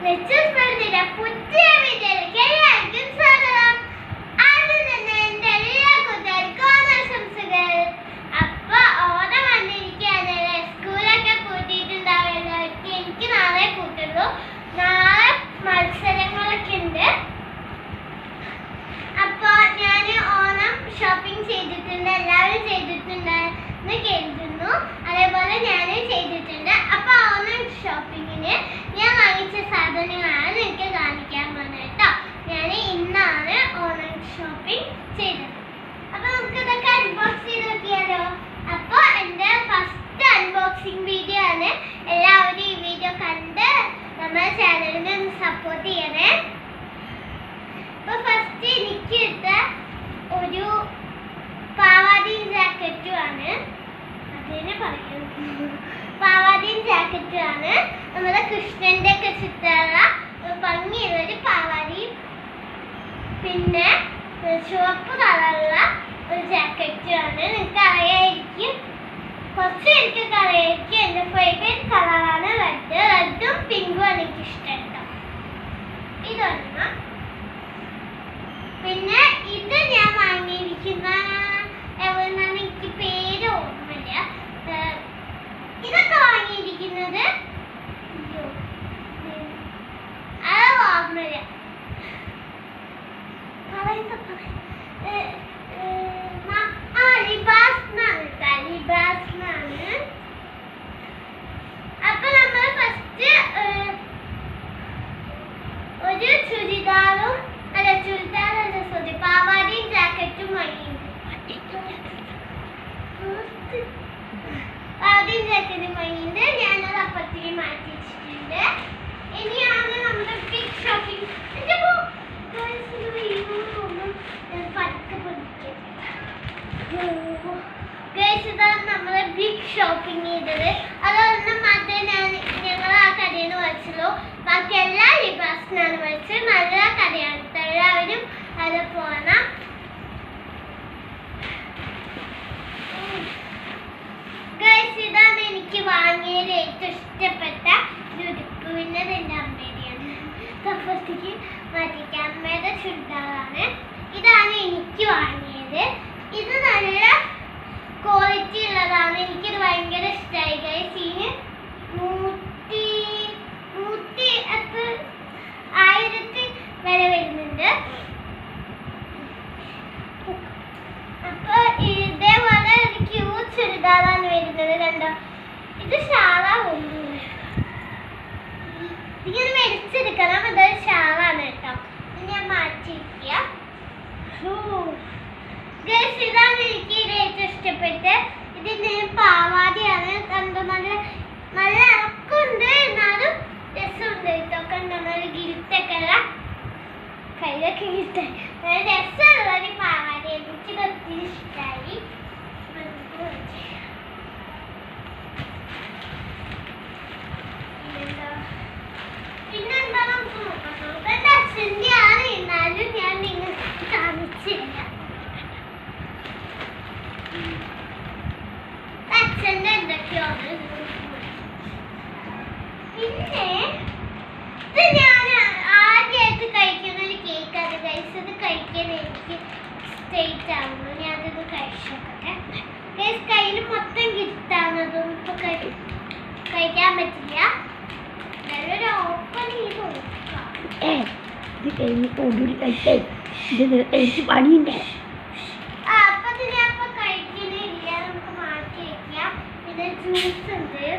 പുതിയ വീഡിയോയിലേക്ക് എല്ലാവർക്കും സ്വാഗതം. ആദ്യം തന്നെ എൻ്റെ എല്ലാ കൂട്ടുകാർക്കും ഓണാശംസകൾ. അപ്പോൾ ഓണം വന്നിരിക്കുകയാണല്ലേ, സ്കൂളൊക്കെ പൂട്ടിയിട്ടുണ്ടാവുമല്ലോ. എനിക്ക് നാളെ പൂട്ടുള്ളൂ. നാളെ മത്സരങ്ങളൊക്കെ ഉണ്ട്. അപ്പോൾ ഞാൻ ഓണം ഷോപ്പിംഗ് ചെയ്തിട്ടുണ്ട്, എല്ലാവരും ചെയ്തിട്ടുണ്ടെന്ന് കരുതുന്നു. അതേപോലെ ഞാനും ചെയ്തിട്ടുണ്ട്. അപ്പോൾ ഓണം ഷോപ്പിങ്ങിന് ഞാൻ വാങ്ങിച്ച സാധനങ്ങളാണ് നിങ്ങൾക്ക് കാണിക്കാൻ പോകുന്നത് കേട്ടോ. ഞാൻ ഇന്നാണ് ഓണം ഷോപ്പിംഗ് ചെയ്തത്. അപ്പോൾ നമുക്ക് ഇതൊക്കെ അൺബോക്സ് ചെയ്ത് നോക്കിയാലോ. അപ്പോൾ എൻ്റെ ഫസ്റ്റ് അൺബോക്സിങ് വീഡിയോ ആണ്. എല്ലാവരും ഈ വീഡിയോ കണ്ട് നമ്മുടെ ചാനലിനെ ഒന്ന് സപ്പോർട്ട് ചെയ്യണേ. അപ്പോൾ ഫസ്റ്റ് എനിക്ക് ഇട്ട ഒരു പാവാടയും ജാക്കറ്റുമാണ്. അതിനെ പറയുന്നു, പാവാടയും ജാക്കറ്റുമാണ്. നമ്മുടെ കൃഷ്ണന്റെ ഒക്കെ ചിത്രമുള്ള ഭംഗിയുള്ളൊരു പാവാടയും പിന്നെ ചുവപ്പ് കളറുള്ള ഒരു ജാക്കറ്റുമാണ്. നിങ്ങൾക്ക് അറിയായിരിക്കും, കുറച്ച് എനിക്കൊക്കെ അറിയായിരിക്കും. എൻ്റെ ഫേവറേറ്റ് കളറാണ് റെഡ്. റെഡും പിങ്കും ആണ് എനിക്ക് ഇഷ്ടം കേട്ടോ. ഇതൊരെണ്ണം. പിന്നെ ഇത് ഞാൻ വാങ്ങിയിരിക്കുന്ന എവിടെന്നാണ് എനിക്ക് പേര് ഓർമ്മയില്ല. ഇതൊക്കെ വാങ്ങിയിരിക്കുന്നത് അത് ഓർമ്മയില്ല. ലിബാസ്നാണ്. അപ്പൊ നമ്മൾ ഫസ്റ്റ് ഒരു ചുരിദാറും സോറി പാവാടയും ജാക്കറ്റും വാങ്ങിയിട്ടുണ്ട്. പാവാടയും ജാക്കറ്റും വാങ്ങിയിട്ടുണ്ട്. ഞാനത് അപ്പത്തേക്ക് മാറ്റി വെച്ചിട്ടുണ്ട്. ഇനിയാണ് നമ്മുടെ ബിഗ് ഷോപ്പിംഗ്. ഇതാണ് നമ്മളെ ബിഗ് ഷോപ്പിംഗ് ചെയ്തത്. അതൊന്നും മാത്രമേ ഞങ്ങൾ ആ കടയിൽ നിന്ന് മേടിച്ചുള്ളൂ. ബാക്കി എല്ലാ ലിബാസിനാണ് മേടിച്ചത്. നല്ല കടയാണ്, എല്ലാവരും അത് പോകണം. ഇതാണ് എനിക്ക് വാങ്ങിയതിൽ ഏറ്റവും ഇഷ്ടപ്പെട്ട ഉടുപ്പ്. പിന്നെ എൻ്റെ അമ്മയുടെയാണ്, തപ്പത്തേക്ക് മാറ്റിക്കാൻ അമ്മയുടെ ചുരിദാറാണ്. ഇതാണ് എനിക്ക് വാങ്ങിയത്. ഇത് നല്ല ക്വാളിറ്റി ഉള്ളതാണ്. എനിക്കിത് ഭയങ്കര ഇഷ്ടമായി. ഗൈസ് ഇതിന് 1000 വരെ വരുന്നുണ്ട്. അപ്പൊ ഇതേപോലെ ഒരു ക്യൂട്ട് ചുരിദാറാണ് വരുന്നത്. കണ്ടോ, ഇത് ഷാളാ ഒന്നും ഇങ്ങനെ മേടിച്ചെടുക്കണം. ഇതൊരു ഷാളാണ് കേട്ടോ. ഇത് ഞാൻ മാറ്റി വയ്ക്കുക. ഇതാണ് എനിക്ക് ഇത് ഏറ്റവും ഇഷ്ടപ്പെട്ട്. ഇതിന് പാവാടയാണ്. കണ്ടോ, നല്ല നല്ല ഇറക്കമുണ്ട്, എന്നാലും രസമുണ്ട് കേട്ടോ. കണ്ടോ, നല്ല ഗിൽറ്റൊക്കെ ഉള്ള കയ്യിലൊക്കെ ഗിൽറ്റായി നല്ല രസമുള്ളൊരു പാവാട. എനിക്കിത് ഒത്തിരി ഇഷ്ടമായി. പിന്നെന്താ നമുക്ക് നോക്കാം. നോക്കേണ്ട അച്ഛൻ്റെ ആണ്, എന്നാലും ഞാൻ നിങ്ങൾക്ക് കാണിച്ചില്ല. അച്ഛൻ്റെ എന്തൊക്കെയാണ്. പിന്നെ ഇത് ഞാൻ ആദ്യമായിട്ട് കഴിക്കുന്ന ഒരു കേക്കാണ് ഗൈസ്. ഇത് കഴിക്കാൻ എനിക്ക് സ്റ്റേറ്റ് ആവുന്നു. ഞാനത് കഴിച്ചോട്ടെ ഗൈസ്. കയ്യിൽ മൊത്തം ഗിഫ്റ്റാണ്. അതൊന്നും ഇപ്പോൾ കഴിക്കാൻ പറ്റില്ല. നല്ലൊരു ഓപ്പൺ ചെയ്ത് നോക്കാം. അപ്പൊ കഴിക്കുന്നില്ല, നമുക്ക് മാറ്റി വയ്ക്കാം. പിന്നെ ജ്യൂസ് ഉണ്ട്.